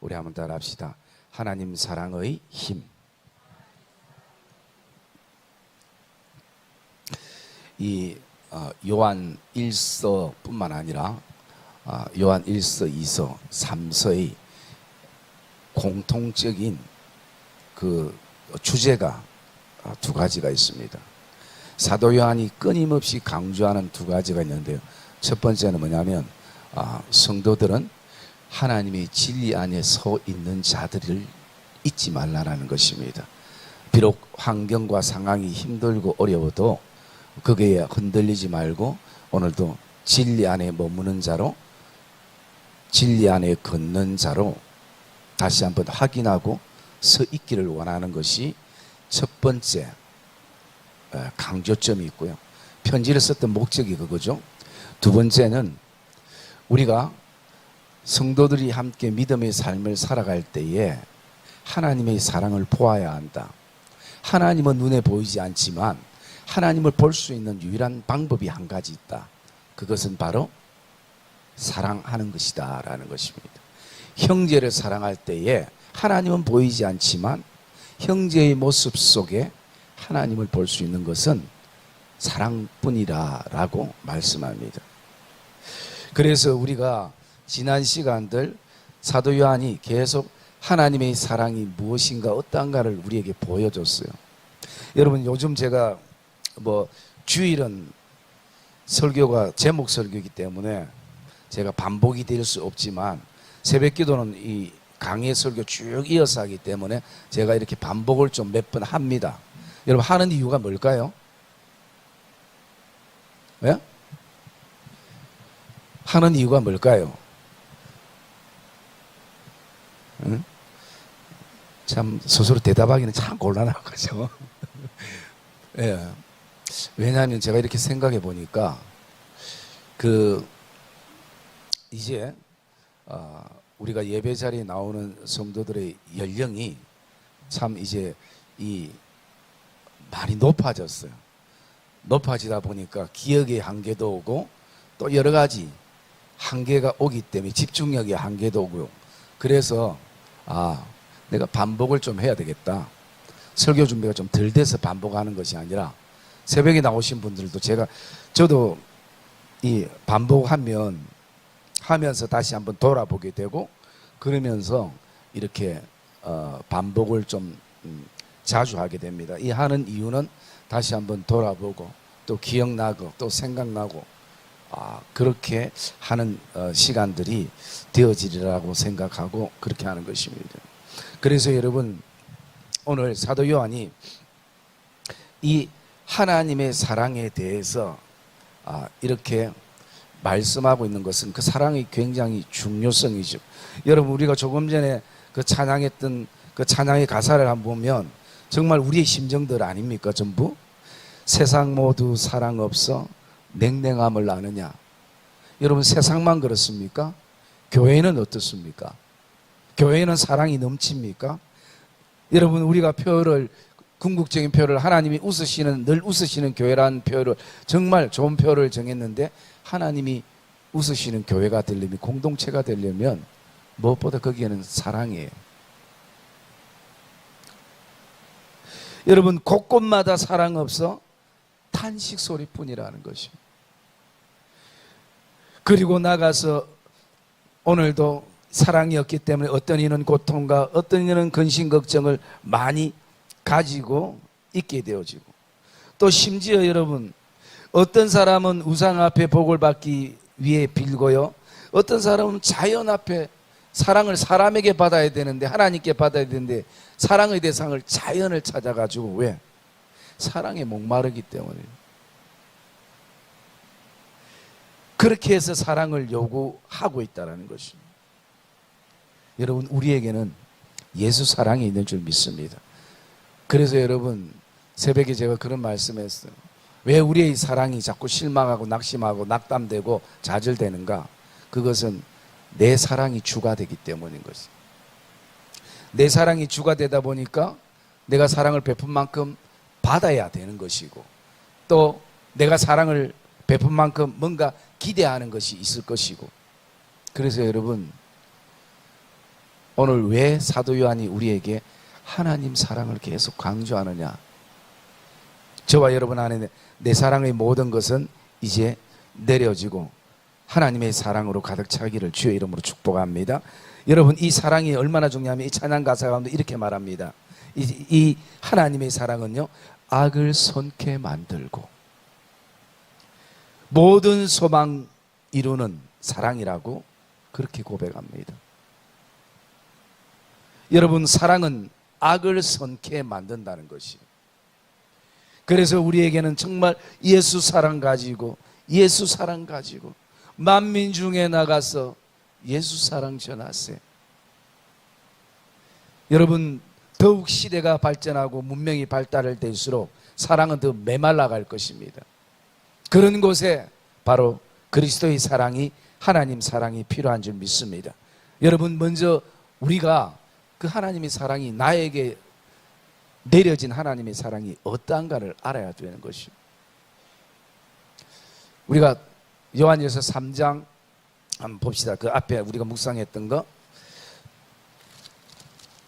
우리 한번 따라합시다. 하나님 사랑의 힘. 이 요한 1서뿐만 아니라 요한 1서, 2서, 3서의 공통적인 그 주제가 두 가지가 있습니다. 사도 요한이 끊임없이 강조하는 두 가지가 있는데요. 첫 번째는 뭐냐면 성도들은 하나님의 진리 안에 서 있는 자들을 잊지 말라라는 것입니다. 비록 환경과 상황이 힘들고 어려워도 거기에 흔들리지 말고 오늘도 진리 안에 머무는 자로, 진리 안에 걷는 자로 다시 한번 확인하고 서 있기를 원하는 것이 첫 번째 강조점이 있고요. 편지를 썼던 목적이 그거죠. 두 번째는 우리가 성도들이 함께 믿음의 삶을 살아갈 때에 하나님의 사랑을 보아야 한다. 하나님은 눈에 보이지 않지만 하나님을 볼 수 있는 유일한 방법이 한 가지 있다. 그것은 바로 사랑하는 것이다 라는 것입니다. 형제를 사랑할 때에 하나님은 보이지 않지만 형제의 모습 속에 하나님을 볼 수 있는 것은 사랑뿐이라 라고 말씀합니다. 그래서 우리가 지난 시간들 사도 요한이 계속 하나님의 사랑이 무엇인가 어떠한가를 우리에게 보여줬어요. 여러분, 요즘 제가 주일은 설교가 제목 설교이기 때문에 제가 반복이 될 수 없지만 새벽 기도는 이 강의 설교 쭉 이어서 하기 때문에 제가 이렇게 반복을 좀 몇 번 합니다. 여러분, 하는 이유가 뭘까요? 예? 하는 이유가 뭘까요? 응? 참 스스로 대답하기는 참 곤란한 거죠. 예. 왜냐하면 제가 이렇게 생각해 보니까 이제 우리가 예배 자리에 나오는 성도들의 연령이 참 이제 많이 높아졌어요. 높아지다 보니까 기억의 한계도 오고 또 여러 가지 한계가 오기 때문에 집중력의 한계도 오고요. 그래서 내가 반복을 좀 해야 되겠다. 설교 준비가 좀 덜 돼서 반복하는 것이 아니라 새벽에 나오신 분들도 저도 이 반복하면서 다시 한번 돌아보게 되고 그러면서 이렇게 반복을 좀 자주 하게 됩니다. 이 하는 이유는 다시 한번 돌아보고 또 기억나고 또 생각나고 그렇게 하는 시간들이 되어지리라고 생각하고 그렇게 하는 것입니다. 그래서 여러분, 오늘 사도 요한이 이 하나님의 사랑에 대해서 이렇게 말씀하고 있는 것은 그 사랑이 굉장히 중요성이죠. 여러분, 우리가 조금 전에 그 찬양했던 그 찬양의 가사를 한번 보면 정말 우리의 심정들 아닙니까? 전부 세상 모두 사랑 없어 냉랭함을 아느냐. 여러분, 세상만 그렇습니까? 교회는 어떻습니까? 교회는 사랑이 넘칩니까? 여러분, 우리가 궁극적인 표를 하나님이 늘 웃으시는 교회라는 표를 정말 좋은 표를 정했는데 하나님이 웃으시는 교회가 되려면, 공동체가 되려면 무엇보다 거기에는 사랑이에요. 여러분, 곳곳마다 사랑 없어 탄식 소리뿐이라는 것입니다. 그리고 나가서 오늘도 사랑이 없기 때문에 어떤 이는 고통과 어떤 이는 근심 걱정을 많이 가지고 있게 되어지고, 또 심지어 여러분, 어떤 사람은 우상 앞에 복을 받기 위해 빌고요, 어떤 사람은 자연 앞에 사랑을 사람에게 받아야 되는데, 하나님께 받아야 되는데 사랑의 대상을 자연을 찾아가지고, 왜? 사랑에 목마르기 때문이에요. 그렇게 해서 사랑을 요구하고 있다는 것입니다. 여러분, 우리에게는 예수 사랑이 있는 줄 믿습니다. 그래서 여러분, 새벽에 제가 그런 말씀했어요. 왜 우리의 사랑이 자꾸 실망하고 낙심하고 낙담되고 좌절되는가? 그것은 내 사랑이 주가 되기 때문인 것이죠. 내 사랑이 주가 되다 보니까 내가 사랑을 베푼 만큼 받아야 되는 것이고, 또 내가 사랑을 베푼 만큼 뭔가 기대하는 것이 있을 것이고. 그래서 여러분, 오늘 왜 사도 요한이 우리에게 하나님 사랑을 계속 강조하느냐? 저와 여러분 안에 내 사랑의 모든 것은 이제 내려지고 하나님의 사랑으로 가득 차기를 주의 이름으로 축복합니다. 여러분, 이 사랑이 얼마나 중요하면 이 찬양 가사 가운데 이렇게 말합니다. 이 하나님의 사랑은요, 악을 선케 만들고 모든 소망 이루는 사랑이라고 그렇게 고백합니다. 여러분, 사랑은 악을 선케 만든다는 것이. 그래서 우리에게는 정말 예수 사랑 가지고 만민 중에 나가서 예수 사랑 전하세. 여러분, 더욱 시대가 발전하고 문명이 발달할 때일수록 사랑은 더 메말라갈 것입니다. 그런 곳에 바로 그리스도의 사랑이, 하나님 사랑이 필요한 줄 믿습니다. 여러분, 먼저 우리가 그 하나님의 사랑이, 나에게 내려진 하나님의 사랑이 어떠한가를 알아야 되는 것이죠. 우리가 요한일서 3장 한번 봅시다. 그 앞에 우리가 묵상했던 거,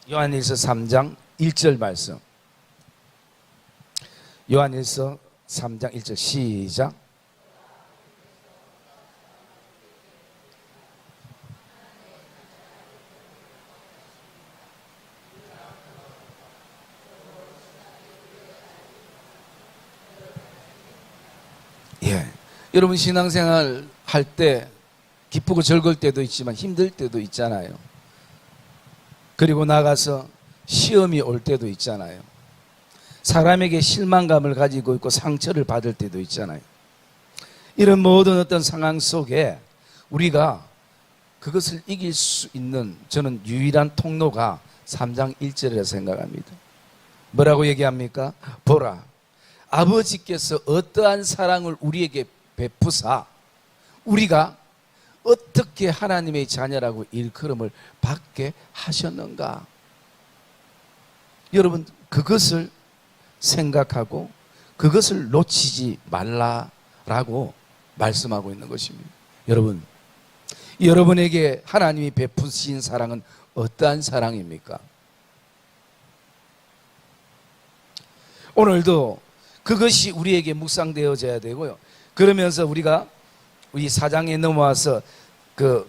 요한일서 3장 1절 말씀. 요한일서 3장 1절 시작. 예, 여러분, 신앙생활 할 때 기쁘고 즐거울 때도 있지만 힘들 때도 있잖아요. 그리고 나가서 시험이 올 때도 있잖아요. 사람에게 실망감을 가지고 있고 상처를 받을 때도 있잖아요. 이런 모든 어떤 상황 속에 우리가 그것을 이길 수 있는, 저는 유일한 통로가 3장 1절이라고 생각합니다. 뭐라고 얘기합니까? 보라, 아버지께서 어떠한 사랑을 우리에게 베푸사 우리가 어떻게 하나님의 자녀라고 일컬음을 받게 하셨는가. 여러분, 그것을 생각하고 그것을 놓치지 말라라고 말씀하고 있는 것입니다. 여러분, 여러분에게 하나님이 베푸신 사랑은 어떠한 사랑입니까? 오늘도 그것이 우리에게 묵상되어져야 되고요. 그러면서 우리가 이 4장에 넘어와서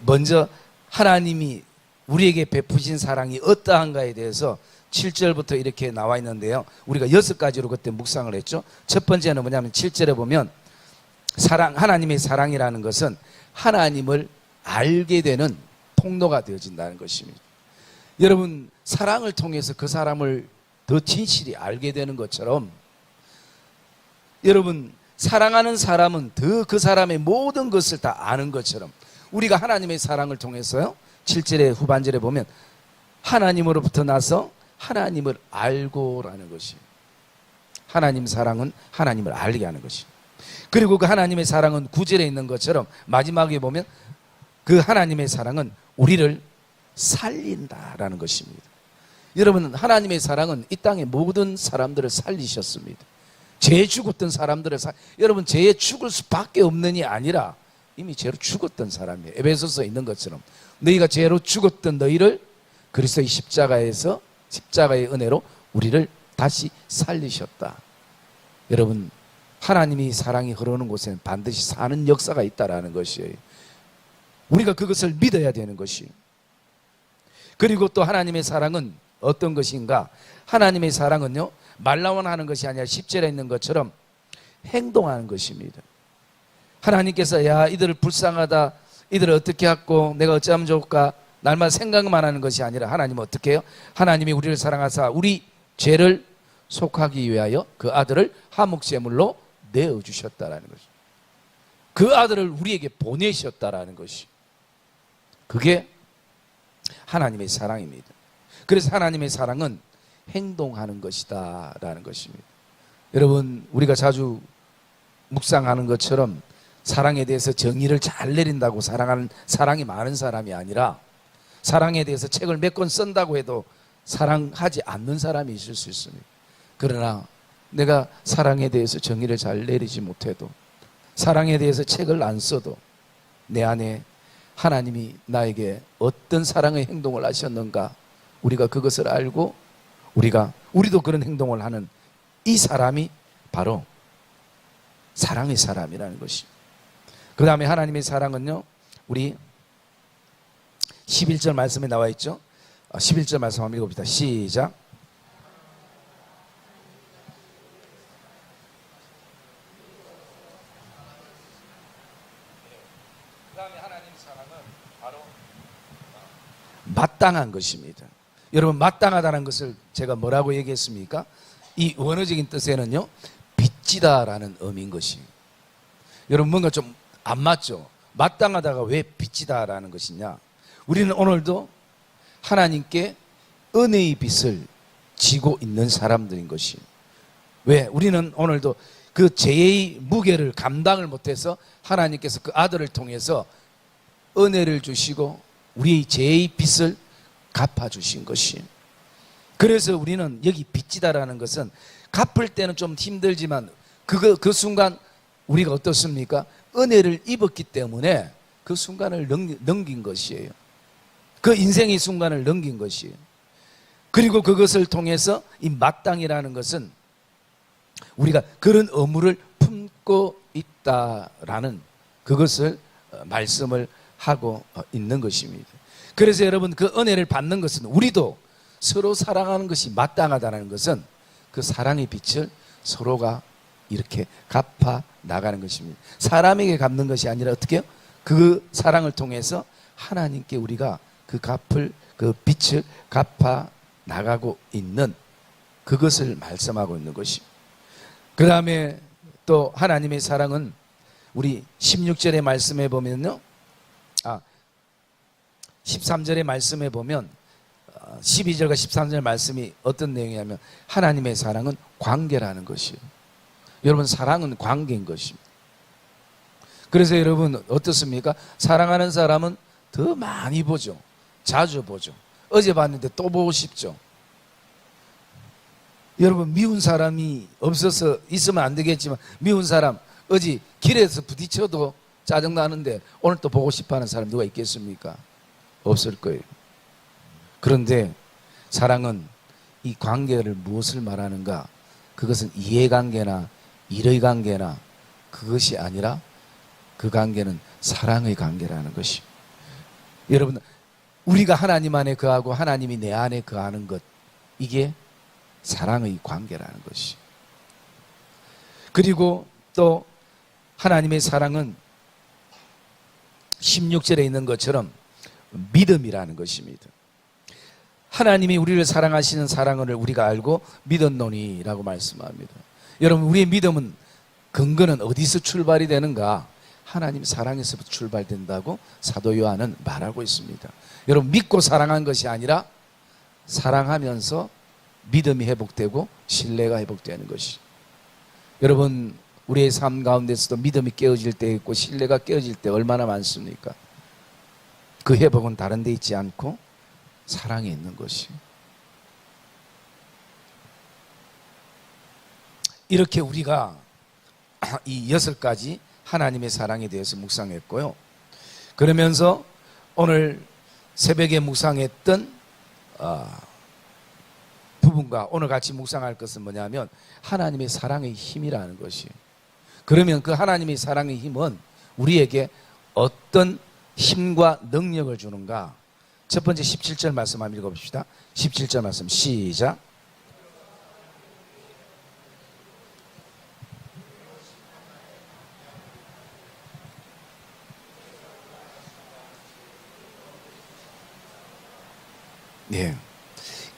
먼저 하나님이 우리에게 베푸신 사랑이 어떠한가에 대해서 7절부터 이렇게 나와 있는데요. 우리가 6가지로 그때 묵상을 했죠. 첫 번째는 뭐냐면 7절에 보면 하나님의 사랑이라는 것은 하나님을 알게 되는 통로가 되어진다는 것입니다. 여러분, 사랑을 통해서 그 사람을 더 진실이 알게 되는 것처럼, 여러분, 사랑하는 사람은 더 그 사람의 모든 것을 다 아는 것처럼 우리가 하나님의 사랑을 통해서요, 7절의 후반절에 보면 하나님으로부터 나서 하나님을 알고라는 것이에요. 하나님 사랑은 하나님을 알게 하는 것이에요. 그리고 그 하나님의 사랑은 9절에 있는 것처럼 마지막에 보면 그 하나님의 사랑은 우리를 살린다라는 것입니다. 여러분, 하나님의 사랑은 이 땅의 모든 사람들을 살리셨습니다. 죄에 죽었던 사람들을 여러분, 죄에 죽을 수밖에 없느니 아니라 이미 죄로 죽었던 사람이에요. 에베소서에 있는 것처럼 너희가 죄로 죽었던 너희를 그리스도의 십자가의 은혜로 우리를 다시 살리셨다. 여러분, 하나님이 사랑이 흐르는 곳에는 반드시 사는 역사가 있다라는 것이에요. 우리가 그것을 믿어야 되는 것이에요. 그리고 또 하나님의 사랑은 어떤 것인가? 하나님의 사랑은요, 말로만 하는 것이 아니라 10절에 있는 것처럼 행동하는 것입니다. 하나님께서 이들을 불쌍하다, 이들을 어떻게 하고 내가 어찌하면 좋을까, 날마다 생각만 하는 것이 아니라 하나님은 어떻게 해요? 하나님이 우리를 사랑하사 우리 죄를 속하기 위하여 그 아들을 화목제물로 내어주셨다라는 것이죠. 그 아들을 우리에게 보내셨다라는 것이, 그게 하나님의 사랑입니다. 그래서 하나님의 사랑은 행동하는 것이다 라는 것입니다. 여러분, 우리가 자주 묵상하는 것처럼 사랑에 대해서 정의를 잘 내린다고 사랑이 많은 사람이 아니라, 사랑에 대해서 책을 몇 권 쓴다고 해도 사랑하지 않는 사람이 있을 수 있습니다. 그러나 내가 사랑에 대해서 정의를 잘 내리지 못해도, 사랑에 대해서 책을 안 써도 내 안에 하나님이 나에게 어떤 사랑의 행동을 하셨는가, 우리가 그것을 알고 우리도 그런 행동을 하는 이 사람이 바로 사랑의 사람이라는 것이. 그 다음에 하나님의 사랑은요, 우리 11절 말씀에 나와 있죠. 11절 말씀 한번 읽어봅시다. 시작. 그 다음에 하나님의 사랑은 바로 마땅한 것입니다. 여러분, 마땅하다는 것을 제가 뭐라고 얘기했습니까? 이 원어적인 뜻에는요, 빚지다라는 의미인 것이. 여러분, 뭔가 좀 안 맞죠? 마땅하다가 왜 빚지다라는 것이냐? 우리는 오늘도 하나님께 은혜의 빚을 지고 있는 사람들인 것이. 왜? 우리는 오늘도 그 죄의 무게를 감당을 못해서 하나님께서 그 아들을 통해서 은혜를 주시고 우리의 죄의 빚을 갚아주신 것이. 그래서 우리는 여기 빚지다라는 것은 갚을 때는 좀 힘들지만 그 순간 우리가 어떻습니까? 은혜를 입었기 때문에 그 순간을 넘긴 것이에요. 그 인생의 순간을 넘긴 것이에요. 그리고 그것을 통해서 이 마땅이라는 것은 우리가 그런 의무를 품고 있다라는 그것을 말씀을 하고 있는 것입니다. 그래서 여러분, 그 은혜를 받는 것은 우리도 서로 사랑하는 것이 마땅하다는 것은 그 사랑의 빛을 서로가 이렇게 갚아 나가는 것입니다. 사람에게 갚는 것이 아니라 어떻게 해요? 그 사랑을 통해서 하나님께 우리가 그 빛을 갚아 나가고 있는 그것을 말씀하고 있는 것입니다. 그 다음에 또 하나님의 사랑은 우리 16절의 말씀에 보면요, 13절의 말씀에 보면 12절과 13절 말씀이 어떤 내용이냐면 하나님의 사랑은 관계라는 것이에요. 여러분, 사랑은 관계인 것입니다. 그래서 여러분 어떻습니까? 사랑하는 사람은 더 많이 보죠. 자주 보죠. 어제 봤는데 또 보고 싶죠. 여러분, 미운 사람이 없어서 있으면 안 되겠지만 미운 사람 어제 길에서 부딪혀도 짜증나는데 오늘 또 보고 싶어하는 사람 누가 있겠습니까? 없을 거예요. 그런데 사랑은 이 관계를 무엇을 말하는가? 그것은 이해관계나 일의 관계나 그것이 아니라 그 관계는 사랑의 관계라는 것이. 여러분, 우리가 하나님 안에 거하고 하나님이 내 안에 거하는 것, 이게 사랑의 관계라는 것이. 그리고 또 하나님의 사랑은 16절에 있는 것처럼 믿음이라는 것입니다. 하나님이 우리를 사랑하시는 사랑을 우리가 알고 믿었노니라고 말씀합니다. 여러분, 우리의 믿음은 근거는 어디서 출발이 되는가? 하나님 사랑에서부터 출발된다고 사도 요한은 말하고 있습니다. 여러분, 믿고 사랑한 것이 아니라 사랑하면서 믿음이 회복되고 신뢰가 회복되는 것이. 여러분, 우리의 삶 가운데서도 믿음이 깨어질 때 있고 신뢰가 깨어질 때 얼마나 많습니까? 그 회복은 다른 데 있지 않고 사랑에 있는 것이. 이렇게 우리가 이 6가지 하나님의 사랑에 대해서 묵상했고요. 그러면서 오늘 새벽에 묵상했던 부분과 오늘 같이 묵상할 것은 뭐냐면 하나님의 사랑의 힘이라는 것이에요. 그러면 그 하나님의 사랑의 힘은 우리에게 어떤 힘과 능력을 주는가? 첫 번째 17절 말씀 한번 읽어봅시다. 17절 말씀 시작. 네.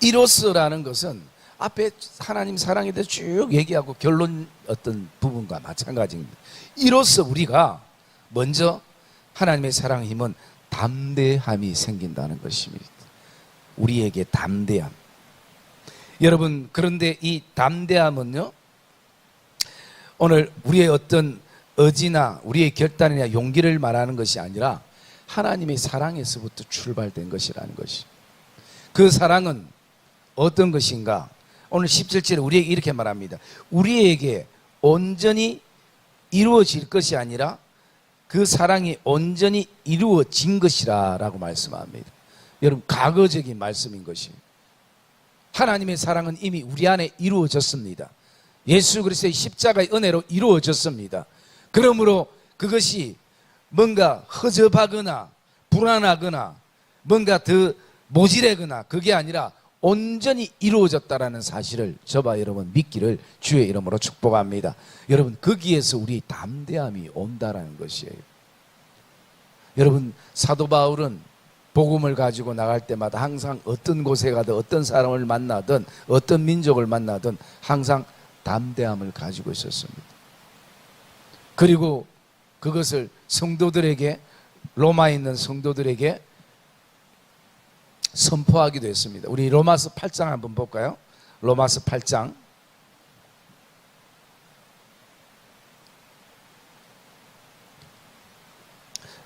이로서라는 것은 앞에 하나님 사랑에 대해서 쭉 얘기하고 결론 어떤 부분과 마찬가지입니다. 이로써 우리가 먼저 하나님의 사랑의 힘은 담대함이 생긴다는 것입니다. 우리에게 담대함. 여러분, 그런데 이 담대함은요, 오늘 우리의 어떤 의지나 우리의 결단이나 용기를 말하는 것이 아니라 하나님의 사랑에서부터 출발된 것이라는 것이. 그 사랑은 어떤 것인가? 오늘 17절에 우리에게 이렇게 말합니다. 우리에게 온전히 이루어질 것이 아니라 그 사랑이 온전히 이루어진 것이라 라고 말씀합니다. 여러분, 과거적인 말씀인 것입니다. 하나님의 사랑은 이미 우리 안에 이루어졌습니다. 예수 그리스도의 십자가의 은혜로 이루어졌습니다. 그러므로 그것이 뭔가 허접하거나 불안하거나 뭔가 더 모질하거나 그게 아니라 온전히 이루어졌다라는 사실을 저와 여러분 믿기를 주의 이름으로 축복합니다. 여러분, 거기에서 우리 담대함이 온다라는 것이에요. 여러분, 사도 바울은 복음을 가지고 나갈 때마다 항상 어떤 곳에 가든 어떤 사람을 만나든 어떤 민족을 만나든 항상 담대함을 가지고 있었습니다. 그리고 그것을 성도들에게, 로마에 있는 성도들에게 선포하기도 했습니다. 우리 로마서 8장 한번 볼까요? 로마서 8장.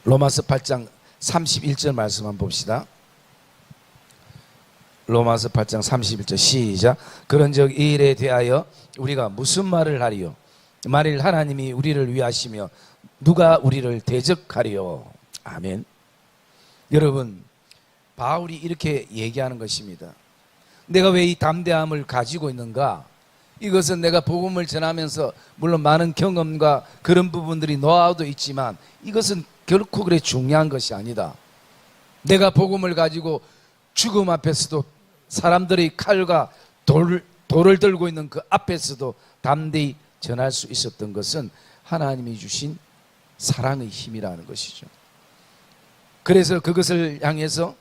로마서 8장 31절 말씀 한번 봅시다. 로마서 8장 31절 시작. 그런즉 이 일에 대하여 우리가 무슨 말을 하리요? 만일 하나님이 우리를 위하시며 누가 우리를 대적하리요? 아멘. 여러분, 바울이 이렇게 얘기하는 것입니다. 내가 왜 이 담대함을 가지고 있는가? 이것은 내가 복음을 전하면서 물론 많은 경험과 그런 부분들이 노하우도 있지만 이것은 결코 그래 중요한 것이 아니다. 내가 복음을 가지고 죽음 앞에서도 사람들이 칼과 돌을 들고 있는 그 앞에서도 담대히 전할 수 있었던 것은 하나님이 주신 사랑의 힘이라는 것이죠. 그래서 그것을 향해서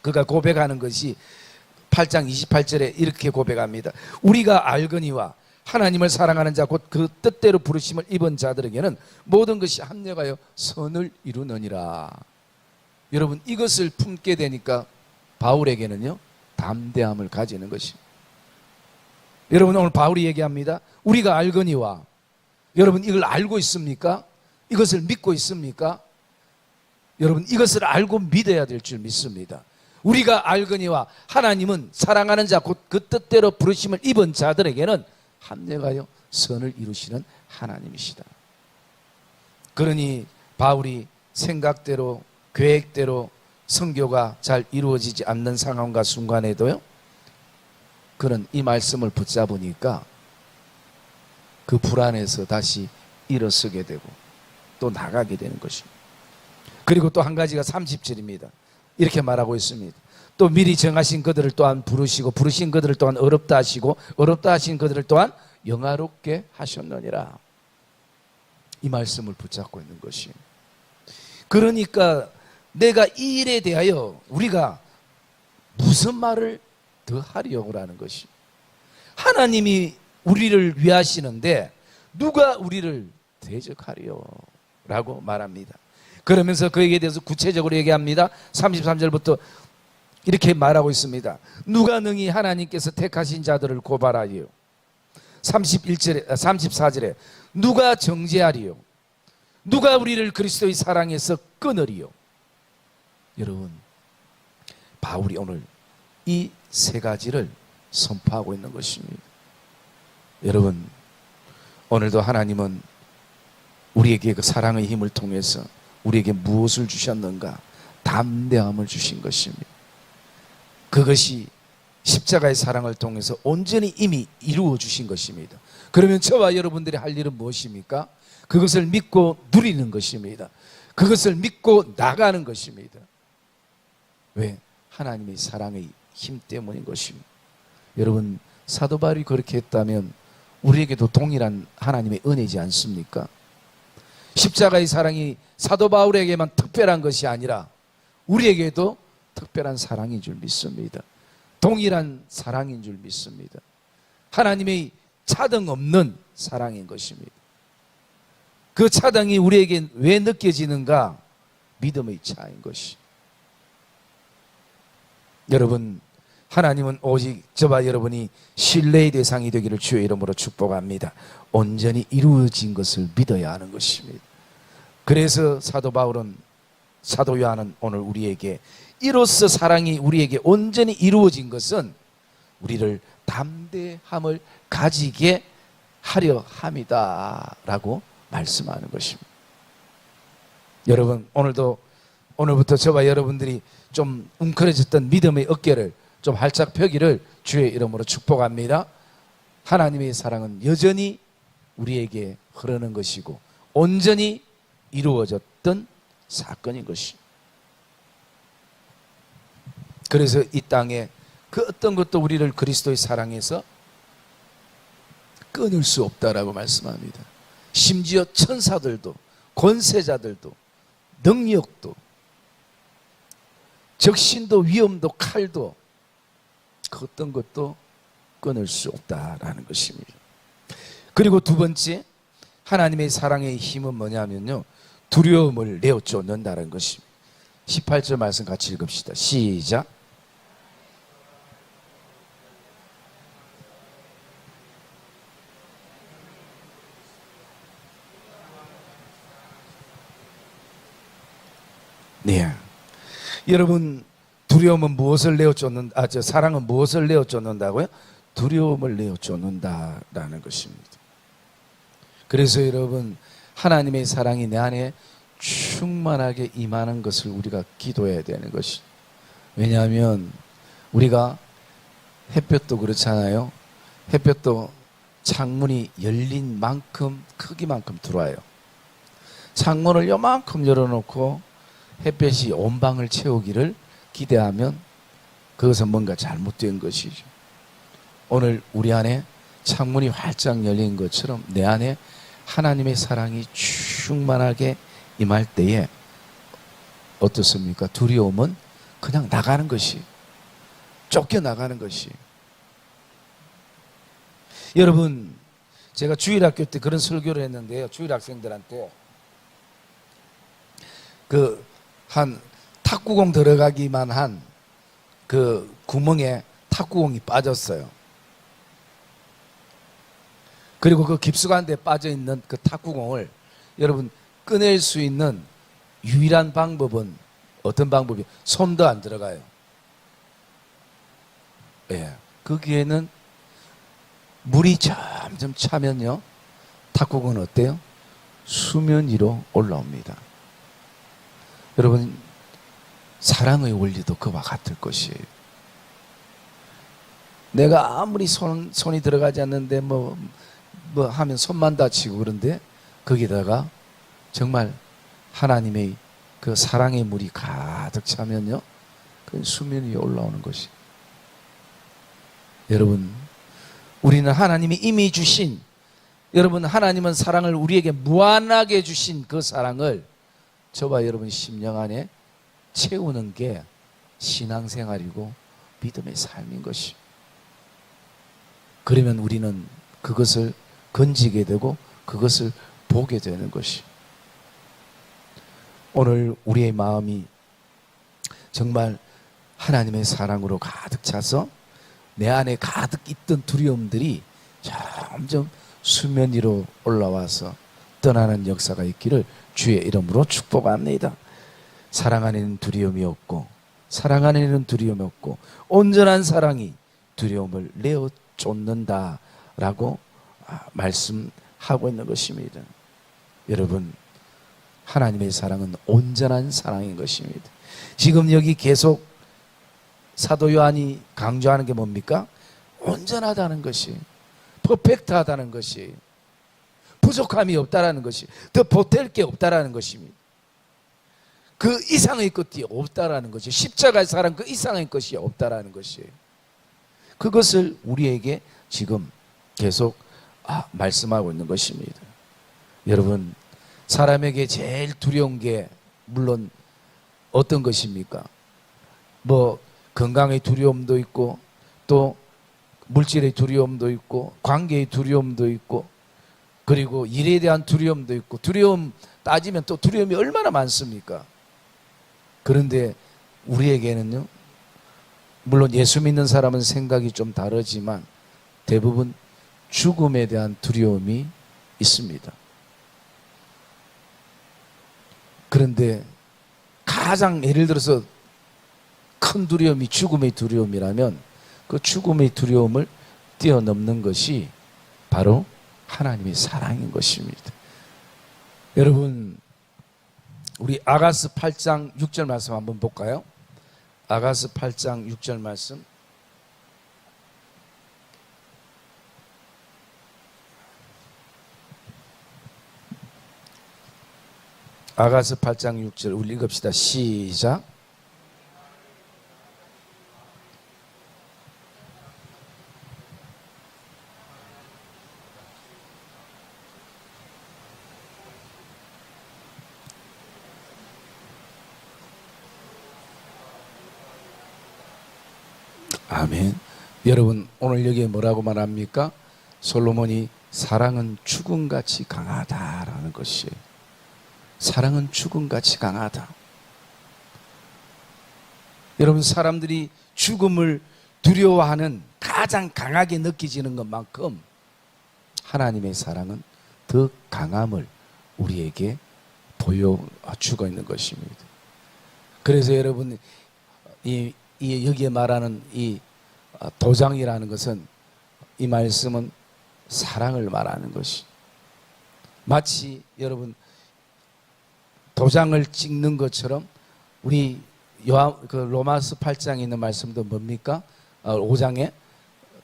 그가 고백하는 것이 8장 28절에 이렇게 고백합니다. 우리가 알거니와 하나님을 사랑하는 자 곧 그 뜻대로 부르심을 입은 자들에게는 모든 것이 합력하여 선을 이루느니라. 여러분, 이것을 품게 되니까 바울에게는요 담대함을 가지는 것입니다. 여러분, 오늘 바울이 얘기합니다. 우리가 알거니와. 여러분, 이걸 알고 있습니까? 이것을 믿고 있습니까? 여러분, 이것을 알고 믿어야 될 줄 믿습니다. 우리가 알거니와 하나님은 사랑하는 자 곧 그 뜻대로 부르심을 입은 자들에게는 합력하여 선을 이루시는 하나님이시다. 그러니 바울이 생각대로 계획대로 선교가 잘 이루어지지 않는 상황과 순간에도요, 그는 이 말씀을 붙잡으니까 그 불안에서 다시 일어서게 되고 또 나가게 되는 것입니다. 그리고 또 한 가지가 30절입니다. 이렇게 말하고 있습니다. 또 미리 정하신 그들을 또한 부르시고 부르신 그들을 또한 어렵다 하시고 어렵다 하신 그들을 또한 영화롭게 하셨느니라. 이 말씀을 붙잡고 있는 것이. 그러니까 내가 이 일에 대하여 우리가 무슨 말을 더 하려고 하는 것이. 하나님이 우리를 위하시는데 누가 우리를 대적하리요? 라고 말합니다. 그러면서 그에게 대해서 구체적으로 얘기합니다. 33절부터 이렇게 말하고 있습니다. 누가 능히 하나님께서 택하신 자들을 고발하리요? 34절에 누가 정죄하리요? 누가 우리를 그리스도의 사랑에서 끊으리요? 여러분, 바울이 오늘 이 세 가지를 선포하고 있는 것입니다. 여러분, 오늘도 하나님은 우리에게 그 사랑의 힘을 통해서 우리에게 무엇을 주셨는가? 담대함을 주신 것입니다. 그것이 십자가의 사랑을 통해서 온전히 이미 이루어 주신 것입니다. 그러면 저와 여러분들이 할 일은 무엇입니까? 그것을 믿고 누리는 것입니다. 그것을 믿고 나가는 것입니다. 왜? 하나님의 사랑의 힘 때문인 것입니다. 여러분, 사도 바울이 그렇게 했다면 우리에게도 동일한 하나님의 은혜지 않습니까? 십자가의 사랑이 사도 바울에게만 특별한 것이 아니라 우리에게도 특별한 사랑인 줄 믿습니다. 동일한 사랑인 줄 믿습니다. 하나님의 차등 없는 사랑인 것입니다. 그 차등이 우리에게 왜 느껴지는가? 믿음의 차인 것이. 여러분, 하나님은 오직 저와 여러분이 신뢰의 대상이 되기를 주의 이름으로 축복합니다. 온전히 이루어진 것을 믿어야 하는 것입니다. 그래서 사도 바울은, 사도 요한은 오늘 우리에게 이로써 사랑이 우리에게 온전히 이루어진 것은 우리를 담대함을 가지게 하려 함이다 라고 말씀하는 것입니다. 여러분, 오늘부터 저와 여러분들이 좀 웅크러졌던 믿음의 어깨를 좀 활짝 펴기를 주의 이름으로 축복합니다. 하나님의 사랑은 여전히 우리에게 흐르는 것이고 온전히 이루어졌던 사건인 것이. 그래서 이 땅에 그 어떤 것도 우리를 그리스도의 사랑에서 끊을 수 없다라고 말씀합니다. 심지어 천사들도 권세자들도 능력도 적신도 위험도 칼도 그 어떤 것도 끊을 수 없다라는 것입니다. 그리고 두 번째, 하나님의 사랑의 힘은 뭐냐면요, 두려움을 내어 쫓는다는 것입니다. 18절 말씀 같이 읽읍시다. 시작. 네. 여러분, 두려움은 무엇을 내어 쫓는, 사랑은 무엇을 내어 쫓는다고요? 두려움을 내어 쫓는다라는 것입니다. 그래서 여러분, 하나님의 사랑이 내 안에 충만하게 임하는 것을 우리가 기도해야 되는 것이. 왜냐하면 우리가 햇볕도 그렇잖아요. 햇볕도 창문이 열린 만큼 크기만큼 들어와요. 창문을 요만큼 열어놓고 햇볕이 온 방을 채우기를 기대하면 그것은 뭔가 잘못된 것이죠. 오늘 우리 안에 창문이 활짝 열린 것처럼 내 안에 하나님의 사랑이 충만하게 임할 때에 어떻습니까? 두려움은 그냥 나가는 것이, 쫓겨나가는 것이. 여러분, 제가 주일학교 때 그런 설교를 했는데요, 주일학생들한테 한 탁구공 들어가기만 한 그 구멍에 탁구공이 빠졌어요. 그리고 그 깊숙한 데 빠져있는 그 탁구공을 여러분 꺼낼 수 있는 유일한 방법은 어떤 방법이에요? 손도 안 들어가요. 예. 거기에는 물이 점점 차면요, 탁구공은 어때요? 수면 위로 올라옵니다. 여러분, 사랑의 원리도 그와 같을 것이에요. 내가 아무리 손이 들어가지 않는데 뭐 하면 손만 다치고 그런데 거기다가 정말 하나님의 그 사랑의 물이 가득 차면요, 그 수면 위에 올라오는 것이. 여러분, 우리는 하나님이 이미 주신, 여러분, 하나님은 사랑을 우리에게 무한하게 주신 그 사랑을 저와 여러분 심령 안에 채우는 게 신앙생활이고 믿음의 삶인 것이. 그러면 우리는 그것을 건지게 되고 그것을 보게 되는 것이. 오늘 우리의 마음이 정말 하나님의 사랑으로 가득 차서 내 안에 가득 있던 두려움들이 점점 수면 위로 올라와서 떠나는 역사가 있기를 주의 이름으로 축복합니다. 사랑 안에는 두려움이 없고, 사랑 안에는 두려움이 없고, 온전한 사랑이 두려움을 내어 쫓는다라고 말씀하고 있는 것입니다. 여러분, 하나님의 사랑은 온전한 사랑인 것입니다. 지금 여기 계속 사도 요한이 강조하는 게 뭡니까? 온전하다는 것이, 퍼펙트하다는 것이, 부족함이 없다라는 것이, 더 보탤 게 없다라는 것입니다. 그 이상의 것이 없다라는 것이, 십자가의 사랑 그 이상의 것이 없다라는 것이에요. 그것을 우리에게 지금 계속 말씀하고 있는 것입니다. 여러분, 사람에게 제일 두려운 게 물론 어떤 것입니까? 뭐 건강의 두려움도 있고, 또 물질의 두려움도 있고, 관계의 두려움도 있고, 그리고 일에 대한 두려움도 있고. 두려움 따지면 또 두려움이 얼마나 많습니까? 그런데 우리에게는요, 물론 예수 믿는 사람은 생각이 좀 다르지만 대부분 죽음에 대한 두려움이 있습니다. 그런데 가장 예를 들어서 큰 두려움이 죽음의 두려움이라면 그 죽음의 두려움을 뛰어넘는 것이 바로 하나님의 사랑인 것입니다. 여러분, 우리 아가스 8장 6절 말씀 한번 볼까요? 아가스 8장 6절 말씀. 아가스 8장 6절 우리 읽읍시다. 시작. 아멘. 여러분 오늘 여기에 뭐라고 말합니까? 솔로몬이 사랑은 죽음같이 강하다라는 것이에요. 사랑은 죽음같이 강하다. 여러분 사람들이 죽음을 두려워하는 가장 강하게 느껴지는 것만큼 하나님의 사랑은 더 강함을 우리에게 보여주고 있는 것입니다. 그래서 여러분 여기에 말하는 이 도장이라는 것은 이 말씀은 사랑을 말하는 것이 마치 여러분 도장을 찍는 것처럼 우리 로마서 8장에 있는 말씀도 뭡니까? 5장에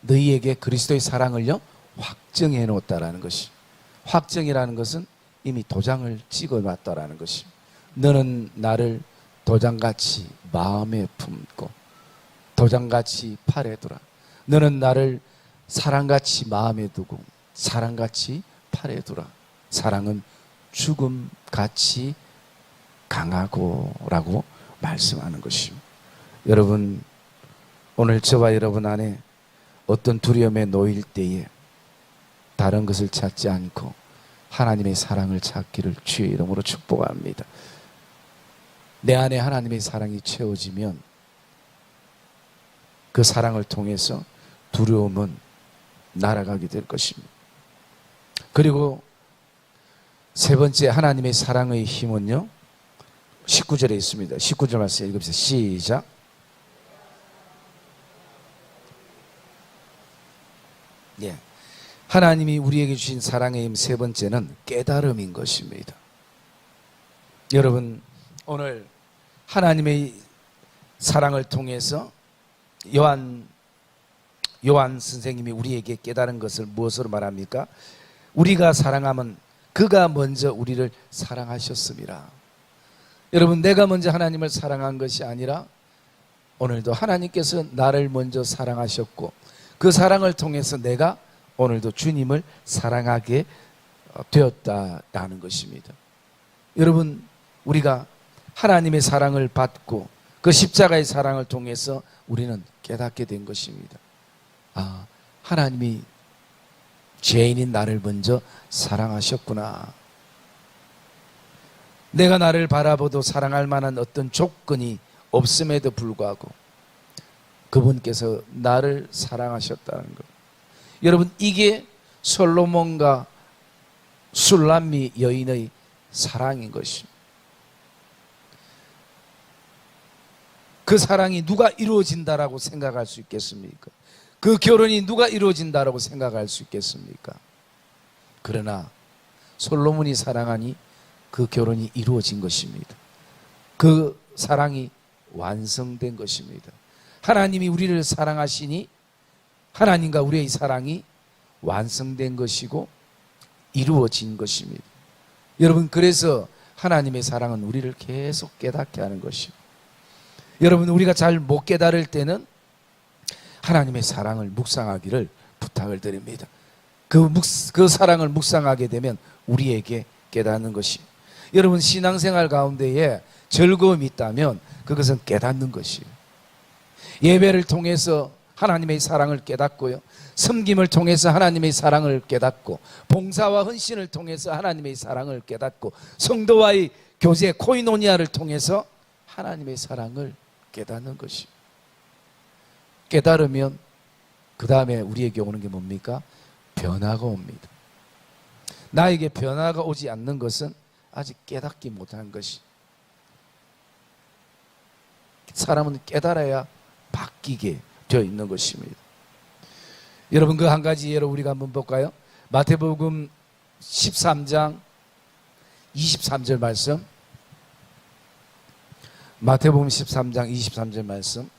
너희에게 그리스도의 사랑을요 확정해 놓았다라는 것이 확정이라는 것은 이미 도장을 찍어 놨다라는 것이 너는 나를 도장같이 마음에 품고 도장같이 팔에 두라. 너는 나를 사랑같이 마음에 두고 사랑같이 팔에 두라. 사랑은 죽음같이 강하고 라고 말씀하는 것입니다. 여러분 오늘 저와 여러분 안에 어떤 두려움에 놓일 때에 다른 것을 찾지 않고 하나님의 사랑을 찾기를 주의 이름으로 축복합니다. 내 안에 하나님의 사랑이 채워지면 그 사랑을 통해서 두려움은 날아가게 될 것입니다. 그리고 세 번째 하나님의 사랑의 힘은요 19절에 있습니다. 19절 말씀 읽읍시다. 시작. 예. 하나님이 우리에게 주신 사랑의 힘 세 번째는 깨달음인 것입니다. 여러분 오늘 하나님의 사랑을 통해서 요한 선생님이 우리에게 깨달은 것을 무엇으로 말합니까? 우리가 사랑하면 그가 먼저 우리를 사랑하셨습니다. 여러분 내가 먼저 하나님을 사랑한 것이 아니라 오늘도 하나님께서 나를 먼저 사랑하셨고 그 사랑을 통해서 내가 오늘도 주님을 사랑하게 되었다라는 것입니다. 여러분 우리가 하나님의 사랑을 받고 그 십자가의 사랑을 통해서 우리는 깨닫게 된 것입니다. 아, 하나님이 죄인인 나를 먼저 사랑하셨구나. 내가 나를 바라보도 사랑할 만한 어떤 조건이 없음에도 불구하고 그분께서 나를 사랑하셨다는 것. 여러분 이게 솔로몬과 술람미 여인의 사랑인 것입니다. 그 사랑이 누가 이루어진다라고 생각할 수 있겠습니까? 그 결혼이 누가 이루어진다라고 생각할 수 있겠습니까? 그러나 솔로몬이 사랑하니 그 결혼이 이루어진 것입니다. 그 사랑이 완성된 것입니다. 하나님이 우리를 사랑하시니 하나님과 우리의 사랑이 완성된 것이고 이루어진 것입니다. 여러분 그래서 하나님의 사랑은 우리를 계속 깨닫게 하는 것이고 여러분 우리가 잘 못 깨달을 때는 하나님의 사랑을 묵상하기를 부탁을 드립니다. 그 사랑을 묵상하게 되면 우리에게 깨닫는 것이 여러분 신앙생활 가운데에 즐거움이 있다면 그것은 깨닫는 것이에요. 예배를 통해서 하나님의 사랑을 깨닫고요. 섬김을 통해서 하나님의 사랑을 깨닫고 봉사와 헌신을 통해서 하나님의 사랑을 깨닫고 성도와의 교제 코이노니아를 통해서 하나님의 사랑을 깨닫는 것이 깨달으면 그 다음에 우리에게 오는 게 뭡니까? 변화가 옵니다. 나에게 변화가 오지 않는 것은 아직 깨닫지 못한 것이 사람은 깨달아야 바뀌게 되어 있는 것입니다. 여러분 그 한 가지 예로 우리가 한번 볼까요? 마태복음 13장 23절 말씀 마태복음 13장 23절 말씀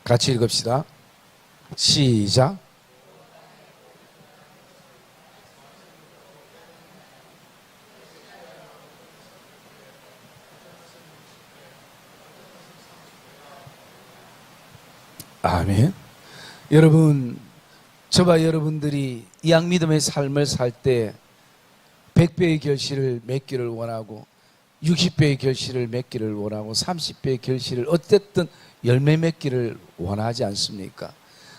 같이 읽읍시다. 시작. 아멘. 여러분, 저와 여러분들이 이양 믿음의 삶을 살 때 100배의 결실을 맺기를 원하고 60배의 결실을 맺기를 원하고 30배의 결실을 어쨌든 열매 맺기를 원하지 않습니까?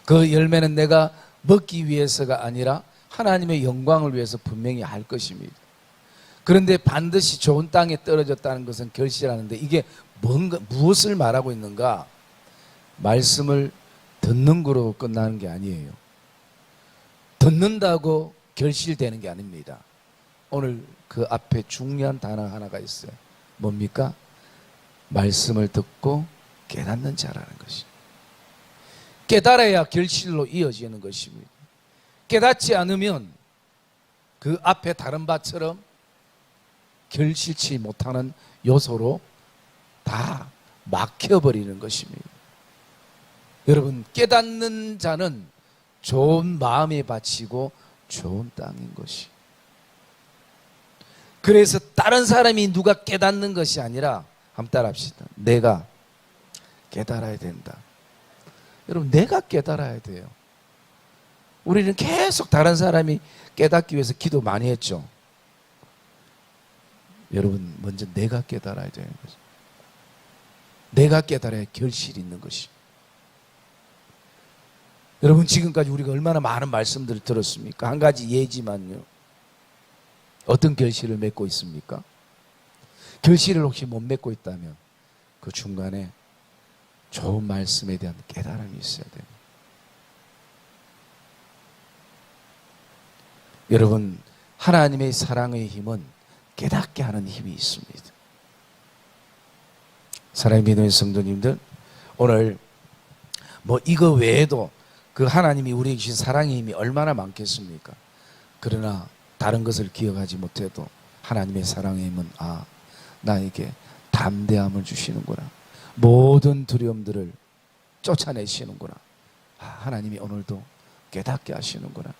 그 열매는 내가 먹기 위해서가 아니라 하나님의 영광을 위해서 분명히 할 것입니다. 그런데 반드시 좋은 땅에 떨어졌다는 것은 결실하는데 이게 뭔가, 무엇을 말하고 있는가? 말씀을 듣는 거로 끝나는 게 아니에요. 듣는다고 결실되는 게 아닙니다. 오늘 그 앞에 중요한 단어 하나가 있어요. 뭡니까? 말씀을 듣고 깨닫는 자라는 것이. 깨달아야 결실로 이어지는 것입니다. 깨닫지 않으면 그 앞에 다른 밭처럼 결실치 못하는 요소로 다 막혀버리는 것입니다. 여러분, 깨닫는 자는 좋은 마음에 바치고 좋은 땅인 것이. 그래서 다른 사람이 누가 깨닫는 것이 아니라 한번 따라합시다. 내가 깨달아야 된다. 여러분, 내가 깨달아야 돼요. 우리는 계속 다른 사람이 깨닫기 위해서 기도 많이 했죠. 여러분, 먼저 내가 깨달아야 되는 거죠. 내가 깨달아야 결실이 있는 것이. 여러분, 지금까지 우리가 얼마나 많은 말씀들을 들었습니까? 한 가지 예지만요. 어떤 결실을 맺고 있습니까? 결실을 혹시 못 맺고 있다면 그 중간에 좋은 말씀에 대한 깨달음이 있어야 됩니다. 여러분, 하나님의 사랑의 힘은 깨닫게 하는 힘이 있습니다. 사랑의 믿음의 성도님들, 오늘 뭐 이거 외에도 그 하나님이 우리에게 주신 사랑의 힘이 얼마나 많겠습니까? 그러나 다른 것을 기억하지 못해도 하나님의 사랑의 힘은 나에게 담대함을 주시는구나. 모든 두려움들을 쫓아내시는구나. 하나님이 오늘도 깨닫게 하시는구나.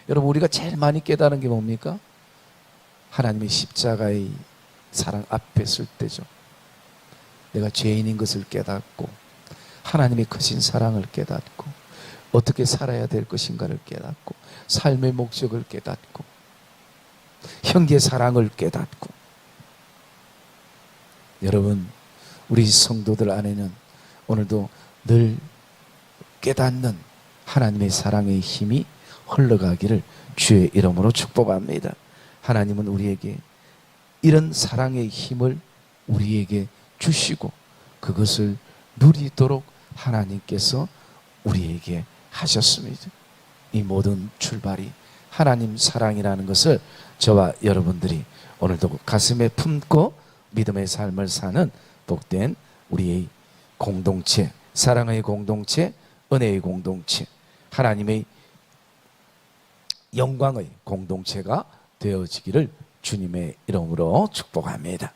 여러분, 우리가 제일 많이 깨달은 게 뭡니까? 하나님의 십자가의 사랑 앞에 설 때죠. 내가 죄인인 것을 깨닫고 하나님의 크신 사랑을 깨닫고 어떻게 살아야 될 것인가를 깨닫고 삶의 목적을 깨닫고 형제 사랑을 깨닫고. 여러분, 우리 성도들 안에는 오늘도 늘 깨닫는 하나님의 사랑의 힘이 흘러가기를 주의 이름으로 축복합니다. 하나님은 우리에게 이런 사랑의 힘을 우리에게 주시고 그것을 누리도록 하나님께서 우리에게 하셨습니다. 이 모든 출발이 하나님 사랑이라는 것을 저와 여러분들이 오늘도 가슴에 품고 믿음의 삶을 사는 복된 우리의 공동체, 사랑의 공동체, 은혜의 공동체, 하나님의 영광의 공동체가 되어지기를 주님의 이름으로 축복합니다.